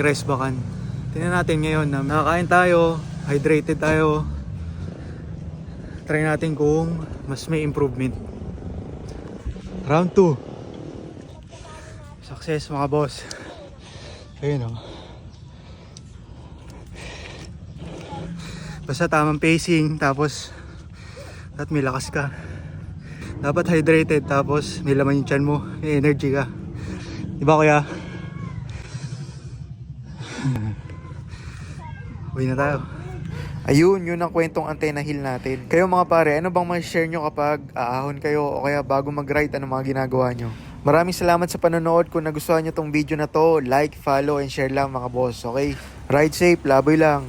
Rice Bacan. Tingnan natin ngayon na nakakain tayo, hydrated tayo. Try natin kung mas may improvement. Round 2. Success mga boss. Ayun o. Basta tamang pacing, tapos at may lakas ka. Dapat hydrated, tapos may laman yung tiyan mo, may energy ka. Diba kuya? Uwi na tayo. Ayun, yun ang kwentong Antenna Hill natin. Kayo mga pare, ano bang ma-share nyo kapag aahon kayo o kaya bago mag-ride, ano mga ginagawa nyo? Maraming salamat sa panonood. Kung nagustuhan nyo tong video na to, like, follow, and share lang mga boss, okay? Ride safe, laboy lang.